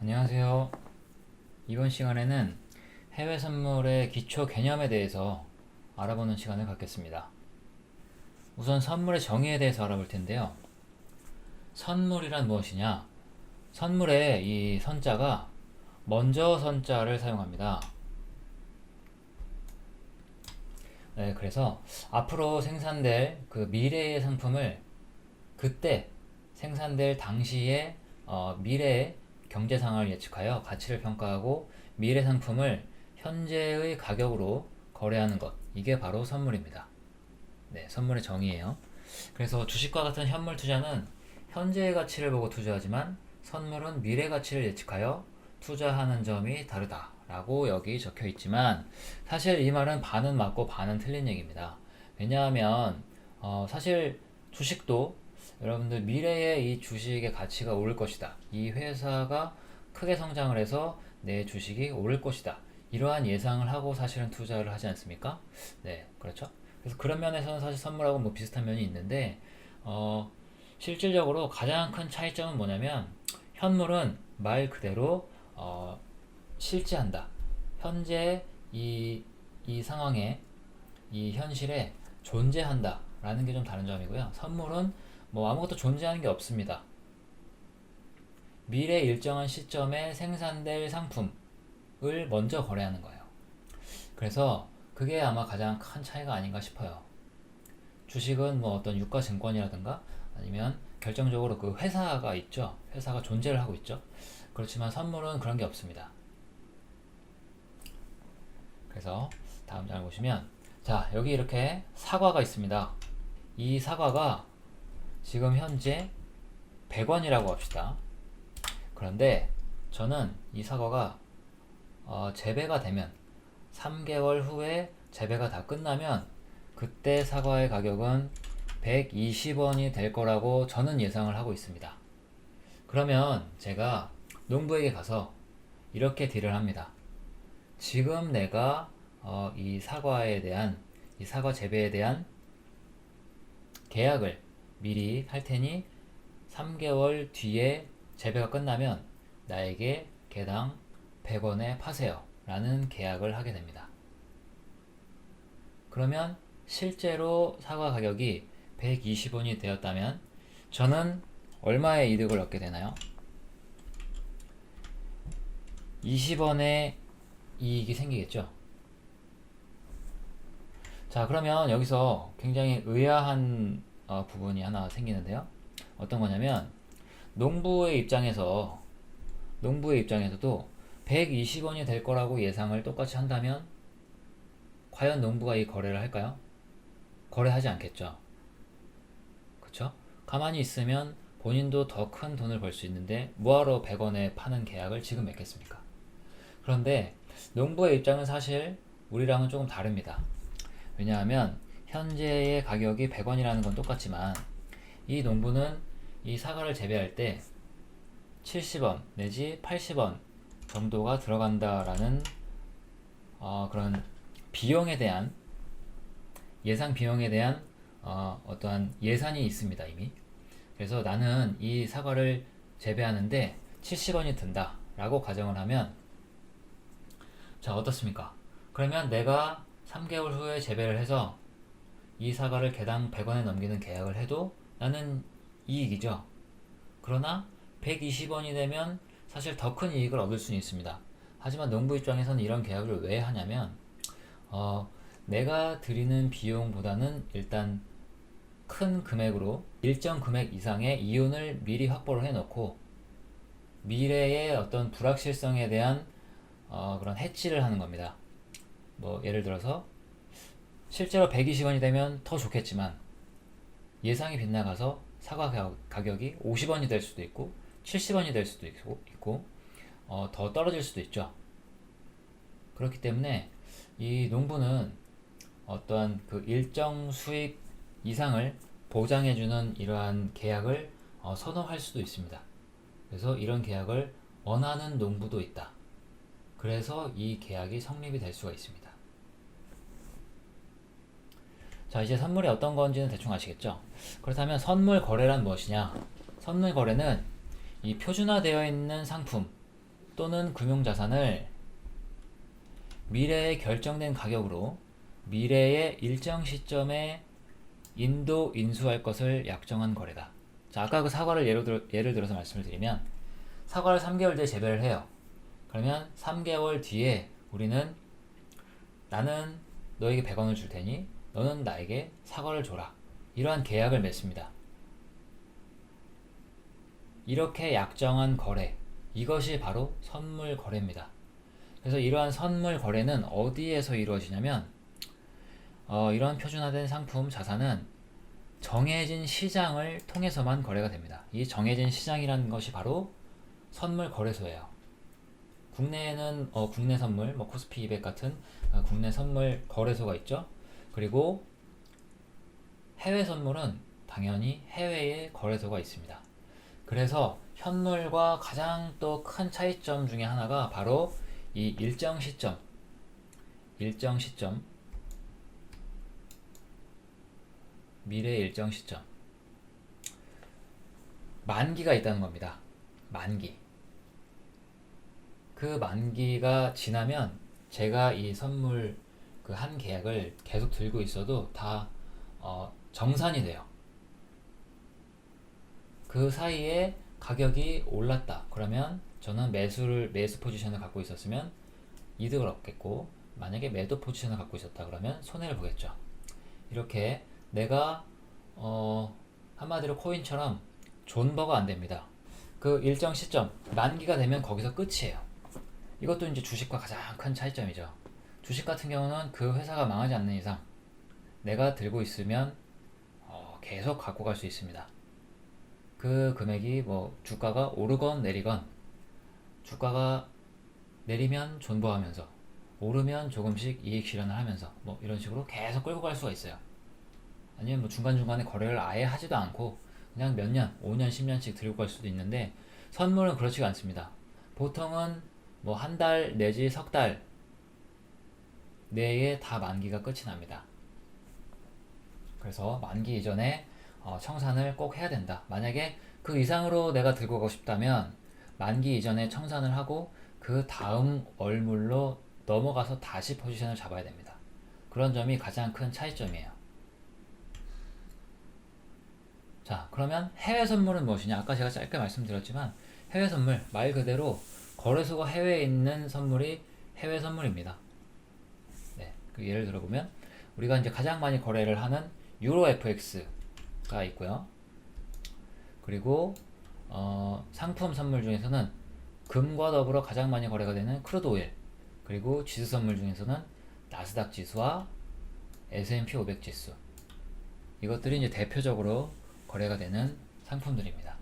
안녕하세요. 이번 시간에는 해외 선물의 기초 개념에 대해서 알아보는 시간을 갖겠습니다. 우선 선물의 정의에 대해서 알아볼 텐데요. 선물이란 무엇이냐? 선물의 이 선자가 먼저 선자를 사용합니다. 네, 그래서 앞으로 생산될 그 미래의 상품을 그때 생산될 당시의 미래의 경제 상황을 예측하여 가치를 평가하고 미래 상품을 현재의 가격으로 거래하는 것. 이게 바로 선물입니다. 네, 선물의 정의예요. 그래서 주식과 같은 현물 투자는 현재의 가치를 보고 투자하지만 선물은 미래 가치를 예측하여 투자하는 점이 다르다라고 여기 적혀 있지만 사실 이 말은 반은 맞고 반은 틀린 얘기입니다. 왜냐하면 사실 주식도 여러분들 미래에 이 주식의 가치가 오를 것이다. 이 회사가 크게 성장을 해서 내 주식이 오를 것이다. 이러한 예상을 하고 사실은 투자를 하지 않습니까? 네, 그렇죠. 그래서 그런 면에서는 사실 선물하고 뭐 비슷한 면이 있는데, 실질적으로 가장 큰 차이점은 뭐냐면, 현물은 말 그대로, 실제한다. 현재 이 상황에, 이 현실에 존재한다. 라는 게 좀 다른 점이고요. 선물은 뭐 아무것도 존재하는 게 없습니다. 미래 일정한 시점에 생산될 상품을 먼저 거래하는 거예요. 그래서 그게 아마 가장 큰 차이가 아닌가 싶어요. 주식은 뭐 어떤 유가증권이라든가 아니면 결정적으로 그 회사가 있죠. 회사가 존재를 하고 있죠. 그렇지만 선물은 그런 게 없습니다. 그래서 다음 장을 보시면, 자, 여기 이렇게 사과가 있습니다. 이 사과가 지금 현재 100원이라고 합시다. 그런데 저는 이 사과가 재배가 되면 3개월 후에 재배가 다 끝나면 그때 사과의 가격은 120원이 될 거라고 저는 예상을 하고 있습니다. 그러면 제가 농부에게 가서 이렇게 딜을 합니다. 지금 내가 이 사과에 대한, 이 사과 재배에 대한 계약을 미리 할 테니 3개월 뒤에 재배가 끝나면 나에게 개당 100원에 파세요 라는 계약을 하게 됩니다. 그러면 실제로 사과 가격이 120원이 되었다면 저는 얼마의 이득을 얻게 되나요? 20원의 이익이 생기겠죠. 자, 그러면 여기서 굉장히 의아한 부분이 하나 생기는데요. 어떤 거냐면 농부의 입장에서도 120원이 될 거라고 예상을 똑같이 한다면 과연 농부가 이 거래를 할까요? 거래하지 않겠죠. 그쵸? 가만히 있으면 본인도 더 큰 돈을 벌 수 있는데 뭐하러 100원에 파는 계약을 지금 맺겠습니까? 그런데 농부의 입장은 사실 우리랑은 조금 다릅니다. 왜냐하면 현재의 가격이 100원이라는 건 똑같지만 이 농부는 이 사과를 재배할 때 70원 내지 80원 정도가 들어간다라는 그런 비용에 대한 예상 비용에 대한 어떠한 예산이 있습니다 이미. 그래서 나는 이 사과를 재배하는데 70원이 든다 라고 가정을 하면, 자, 어떻습니까? 그러면 내가 3개월 후에 재배를 해서 이 사과를 개당 100원에 넘기는 계약을 해도 나는 이익이죠. 그러나 120원이 되면 사실 더 큰 이익을 얻을 수는 있습니다. 하지만 농부 입장에서는 이런 계약을 왜 하냐면 내가 드리는 비용보다는 일단 큰 금액으로 일정 금액 이상의 이윤을 미리 확보를 해놓고 미래의 어떤 불확실성에 대한 그런 해치를 하는 겁니다. 뭐 예를 들어서 실제로 120원이 되면 더 좋겠지만 예상이 빗나가서 사과 가격이 50원이 될 수도 있고 70원이 될 수도 있고 더 떨어질 수도 있죠. 그렇기 때문에 이 농부는 어떠한 그 일정 수익 이상을 보장해주는 이러한 계약을 선호할 수도 있습니다. 그래서 이런 계약을 원하는 농부도 있다. 그래서 이 계약이 성립이 될 수가 있습니다. 자, 이제 선물이 어떤 건지는 대충 아시겠죠? 그렇다면 선물 거래란 무엇이냐? 선물 거래는 이 표준화되어 있는 상품, 또는 금융자산을 미래에 결정된 가격으로 미래의 일정 시점에 인수할 것을 약정한 거래다. 자, 아까 그 사과를 예를 들어서 말씀을 드리면 사과를 3개월 뒤에 재배를 해요. 그러면 3개월 뒤에 우리는 나는 너에게 100원을 줄 테니 너는 나에게 사과를 줘라. 이러한 계약을 맺습니다. 이렇게 약정한 거래, 이것이 바로 선물 거래입니다. 그래서 이러한 선물 거래는 어디에서 이루어지냐면 이러한 표준화된 상품, 자산은 정해진 시장을 통해서만 거래가 됩니다. 이 정해진 시장이라는 것이 바로 선물 거래소예요. 국내에는 국내 선물, 코스피 200 같은 국내 선물 거래소가 있죠. 그리고 해외 선물은 당연히 해외에 거래소가 있습니다. 그래서 현물과 가장 또 큰 차이점 중에 하나가 바로 이 일정 시점, 미래 일정 시점, 만기가 있다는 겁니다. 만기. 그 만기가 지나면 제가 이 선물 그 한 계약을 계속 들고 있어도 다 정산이 돼요. 그 사이에 가격이 올랐다. 그러면 저는 매수 포지션을 갖고 있었으면 이득을 얻겠고, 만약에 매도 포지션을 갖고 있었다 그러면 손해를 보겠죠. 이렇게 내가 한마디로 코인처럼 존버가 안 됩니다. 그 일정 시점 만기가 되면 거기서 끝이에요. 이것도 이제 주식과 가장 큰 차이점이죠. 주식 같은 경우는 그 회사가 망하지 않는 이상 내가 들고 있으면 계속 갖고 갈 수 있습니다. 그 금액이 주가가 오르건 내리건, 주가가 내리면 존버하면서 오르면 조금씩 이익 실현을 하면서 이런 식으로 계속 끌고 갈 수가 있어요. 아니면 중간중간에 거래를 아예 하지도 않고 그냥 몇 년, 5년, 10년씩 들고 갈 수도 있는데, 선물은 그렇지가 않습니다. 보통은 한 달 내지 석 달 내에 다 만기가 끝이 납니다. 그래서 만기 이전에 청산을 꼭 해야 된다. 만약에 그 이상으로 내가 들고 가고 싶다면 만기 이전에 청산을 하고 그 다음 월물로 넘어가서 다시 포지션을 잡아야 됩니다. 그런 점이 가장 큰 차이점이에요. 자, 그러면 해외 선물은 무엇이냐? 아까 제가 짧게 말씀드렸지만 해외 선물, 말 그대로 거래소가 해외에 있는 선물이 해외 선물입니다. 네, 그 예를 들어보면 우리가 이제 가장 많이 거래를 하는 유로 FX가 있고요. 그리고 상품 선물 중에서는 금과 더불어 가장 많이 거래가 되는 크루드 오일, 그리고 지수 선물 중에서는 나스닥 지수와 S&P 500 지수, 이것들이 이제 대표적으로 거래가 되는 상품들입니다.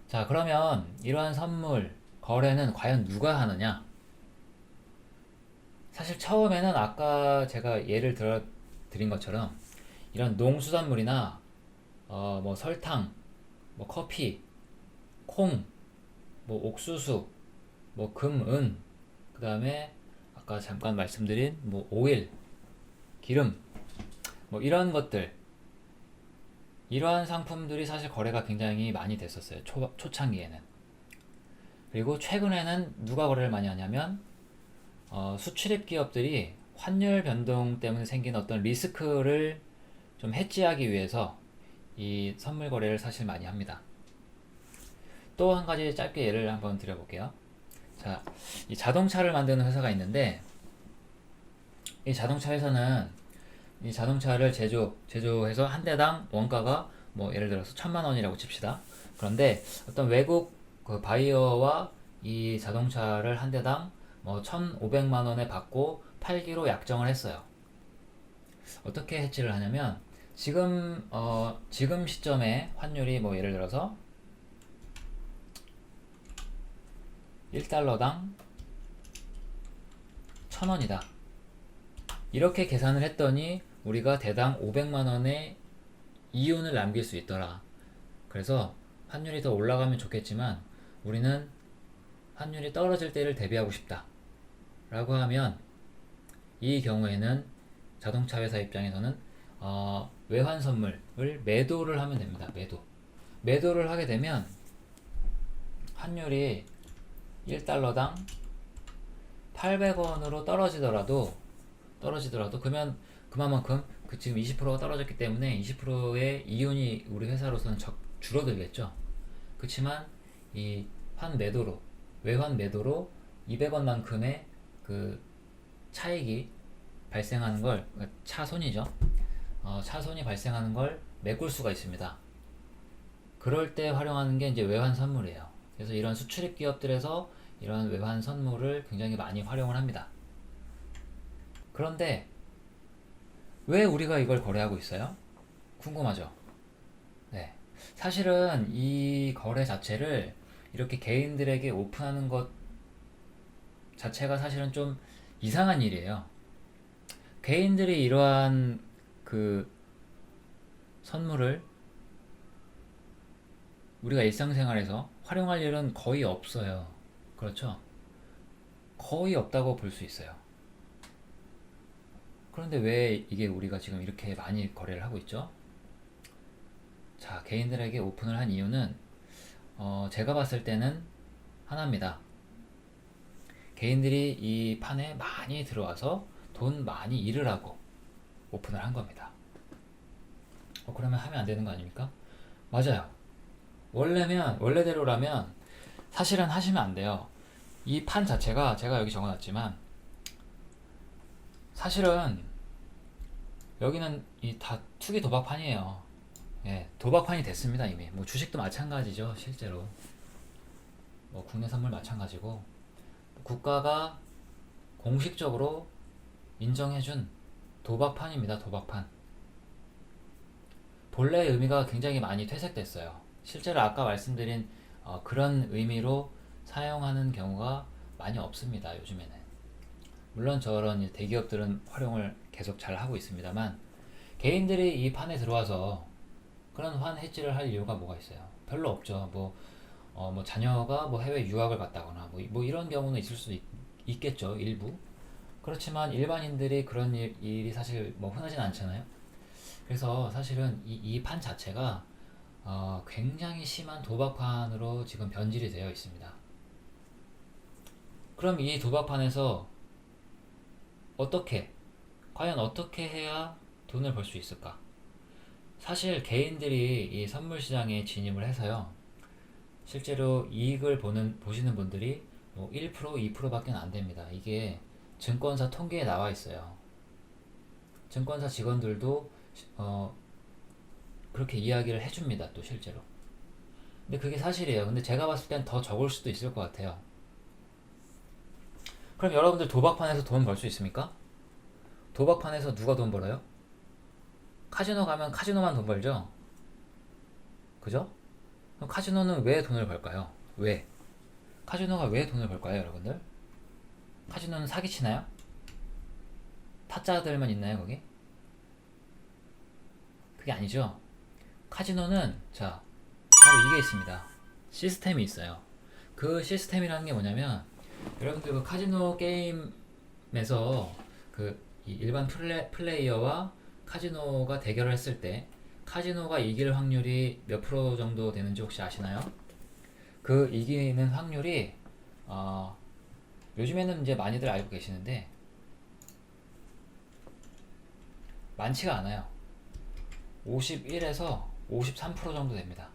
자, 그러면 이러한 선물 거래는 과연 누가 하느냐? 사실 처음에는 아까 제가 예를 드린 것처럼 이런 농수산물이나 설탕, 커피, 콩, 옥수수, 금, 은, 그 다음에 아까 잠깐 말씀드린 오일, 기름, 이런 것들, 이러한 상품들이 사실 거래가 굉장히 많이 됐었어요. 초창기에는. 그리고 최근에는 누가 거래를 많이 하냐면 수출입 기업들이 환율 변동 때문에 생긴 어떤 리스크를 좀 해지하기 위해서 이 선물 거래를 사실 많이 합니다. 또 한 가지 짧게 예를 한번 드려볼게요. 자, 이 자동차를 만드는 회사가 있는데, 이 자동차 회사는 이 자동차를 제조해서 한 대당 원가가 예를 들어서 1,000,000원이라고 칩시다. 그런데 어떤 외국 그 바이어와 이 자동차를 한 대당 1,500만원에 받고 팔기로 약정을 했어요. 어떻게 해지를 하냐면 지금 시점에 환율이 예를 들어서 1달러당 1,000원이다. 이렇게 계산을 했더니 우리가 대당 500만원의 이윤을 남길 수 있더라. 그래서 환율이 더 올라가면 좋겠지만 우리는 환율이 떨어질 때를 대비하고 싶다 라고 하면, 이 경우에는 자동차 회사 입장에서는 외환 선물을 매도를 하면 됩니다. 매도를 하게 되면 환율이 1달러당 800원으로 떨어지더라도 그러면 그만큼 그 지금 20%가 떨어졌기 때문에 20%의 이윤이 우리 회사로서는 줄어들겠죠. 그렇지만 이 외환 매도로 200원만큼의 그 차익이 발생하는 걸, 차손이죠. 차손이 발생하는 걸 메꿀 수가 있습니다. 그럴 때 활용하는 게 이제 외환 선물이에요. 그래서 이런 수출입 기업들에서 이런 외환 선물을 굉장히 많이 활용을 합니다. 그런데 왜 우리가 이걸 거래하고 있어요? 궁금하죠? 네. 사실은 이 거래 자체를 이렇게 개인들에게 오픈하는 것 자체가 사실은 좀 이상한 일이에요. 개인들이 이러한 그 선물을 우리가 일상생활에서 활용할 일은 거의 없어요. 그렇죠? 거의 없다고 볼 수 있어요. 그런데 왜 이게 우리가 지금 이렇게 많이 거래를 하고 있죠? 자, 개인들에게 오픈을 한 이유는 제가 봤을 때는 하나입니다. 개인들이 이 판에 많이 들어와서 돈 많이 잃으라고 오픈을 한 겁니다. 그러면 하면 안 되는 거 아닙니까? 맞아요. 원래대로라면 사실은 하시면 안 돼요. 이 판 자체가 제가 여기 적어놨지만 사실은 여기는 다 투기 도박판이에요. 예, 도박판이 됐습니다 이미. 뭐 주식도 마찬가지죠 실제로. 뭐 국내 선물 마찬가지고 국가가 공식적으로 인정해준 도박판입니다. 도박판. 본래의 의미가 굉장히 많이 퇴색됐어요. 실제로 아까 말씀드린 그런 의미로 사용하는 경우가 많이 없습니다. 요즘에는. 물론 저런 대기업들은 활용을 계속 잘 하고 있습니다만 개인들이 이 판에 들어와서 그런 환 해지를 할 이유가 뭐가 있어요? 별로 없죠. 뭐 자녀가 뭐 해외 유학을 갔다거나 뭐 이런 경우는 있을 수도 있겠죠. 일부. 그렇지만 일반인들이 그런 일이 사실 뭐 흔하진 않잖아요. 그래서 사실은 이 판 자체가 굉장히 심한 도박판으로 지금 변질이 되어 있습니다. 그럼 이 도박판에서 과연 어떻게 해야 돈을 벌 수 있을까? 사실 개인들이 이 선물 시장에 진입을 해서요. 실제로 이익을 보시는 분들이 뭐 1%, 2%밖에 안 됩니다. 이게 증권사 통계에 나와 있어요. 증권사 직원들도 그렇게 이야기를 해줍니다. 또 실제로. 근데 그게 사실이에요. 근데 제가 봤을 땐 더 적을 수도 있을 것 같아요. 그럼 여러분들 도박판에서 돈 벌 수 있습니까? 도박판에서 누가 돈 벌어요? 카지노 가면 카지노만 돈 벌죠? 그죠? 그럼 카지노는 왜 돈을 벌까요? 왜? 카지노가 왜 돈을 벌까요, 여러분들? 카지노는 사기치나요? 타짜들만 있나요, 거기? 그게 아니죠. 카지노는 바로 이게 있습니다. 시스템이 있어요. 그 시스템이라는 게 뭐냐면 여러분들 그 카지노 게임에서 이 일반 플레이어와 카지노가 대결을 했을 때 카지노가 이길 확률이 몇 프로 정도 되는지 혹시 아시나요? 그 이기는 확률이 요즘에는 이제 많이들 알고 계시는데 많지가 않아요. 51에서 53% 정도 됩니다.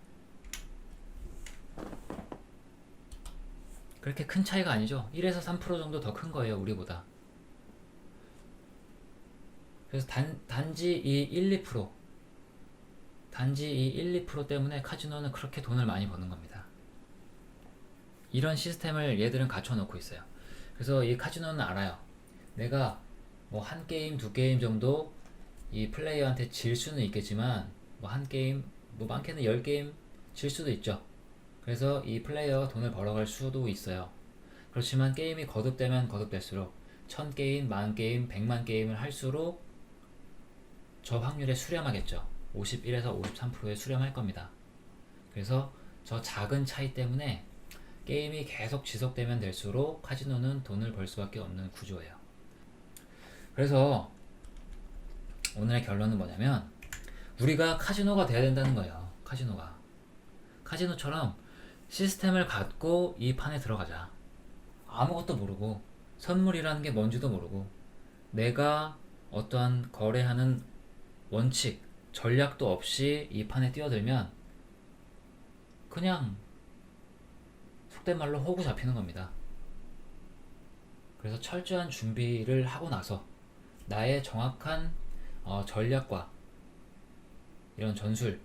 그렇게 큰 차이가 아니죠. 1에서 3% 정도 더 큰 거예요, 우리보다. 그래서 단지 이 1, 2% 때문에 카지노는 그렇게 돈을 많이 버는 겁니다. 이런 시스템을 얘들은 갖춰놓고 있어요. 그래서 이 카지노는 알아요. 내가 뭐 한 게임, 두 게임 정도 이 플레이어한테 질 수는 있겠지만 뭐 한 게임, 뭐 많게는 10게임 질 수도 있죠. 그래서 이 플레이어가 돈을 벌어갈 수도 있어요. 그렇지만 게임이 거듭되면 거듭될수록 1000게임, 10,000게임, 100만 게임을 할수록 저 확률에 수렴하겠죠. 51에서 53%에 수렴할 겁니다. 그래서 저 작은 차이 때문에 게임이 계속 지속되면 될수록 카지노는 돈을 벌 수밖에 없는 구조예요. 그래서 오늘의 결론은 뭐냐면 우리가 카지노가 돼야 된다는 거예요. 카지노처럼 시스템을 갖고 이 판에 들어가자. 아무것도 모르고 선물이라는 게 뭔지도 모르고 내가 어떠한 거래하는 원칙, 전략도 없이 이 판에 뛰어들면 그냥 속된 말로 호구 잡히는 겁니다. 그래서 철저한 준비를 하고 나서 나의 정확한 전략과 이런 전술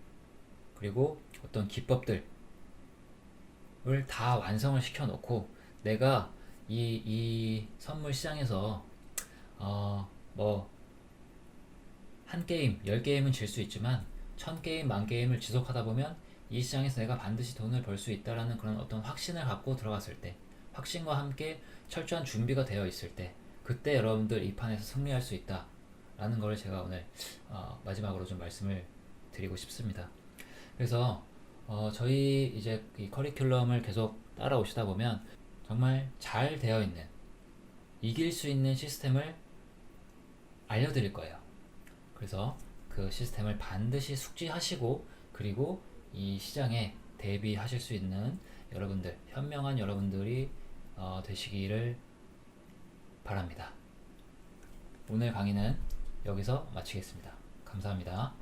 그리고 어떤 기법들을 다 완성을 시켜놓고 내가 이 선물 시장에서 뭐 한 게임, 10게임은 질 수 있지만 1000게임, 10,000게임을 지속하다 보면 이 시장에서 내가 반드시 돈을 벌 수 있다라는 그런 어떤 확신을 갖고 들어갔을 때, 확신과 함께 철저한 준비가 되어 있을 때, 그때 여러분들 이 판에서 승리할 수 있다 라는 걸 제가 오늘 마지막으로 좀 말씀을 드리고 싶습니다. 그래서 저희 이제 이 커리큘럼을 계속 따라오시다 보면 정말 잘 되어 있는, 이길 수 있는 시스템을 알려드릴 거예요. 그래서 그 시스템을 반드시 숙지하시고 그리고 이 시장에 대비하실 수 있는 여러분들, 현명한 여러분들이 되시기를 바랍니다. 오늘 강의는 여기서 마치겠습니다. 감사합니다.